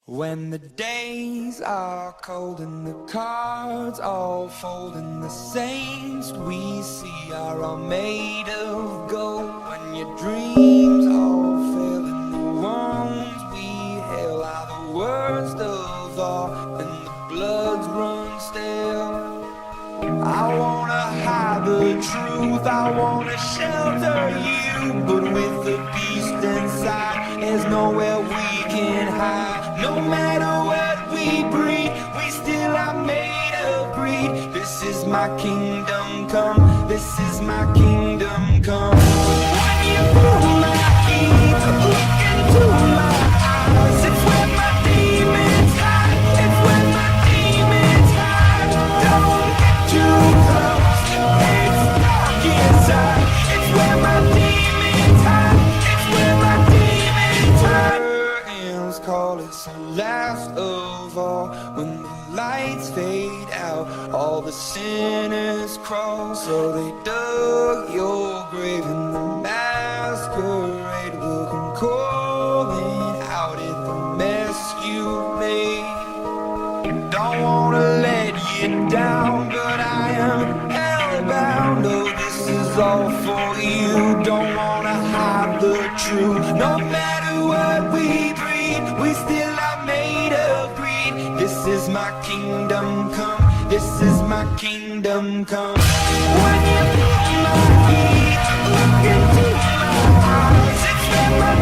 When the days are cold and the cards all fold and the saints we see are all made of gold, when your dreams all fail and the wounds we hail are the worst of all and the bloods run stale. I wanna hide the truth, I wanna shelter you, but with the beast inside, there's nowhere we can hide. No matter what we breed, we still are made of greed. This is my kingdom come, this is my kingdom come. When you feel my heat, look into my eyes, it's when my demons hide, it's when my demons hide. Don't get too close, it's dark inside, it's when my demons hide, it's when my demons hide. Curtains call it some last of all. When the lights fade out, all the sinners crawl. So they dug your grave in the masquerade will come calling out at the mess you made. Don't wanna let you down, but I am hellbound. Oh, this is all for you. Don't wanna hide the truth. No matter what we breed, we still are made of greed. This is my kingdom come, this is my kingdom come. When you feel my heat, look into my eyes, it's when my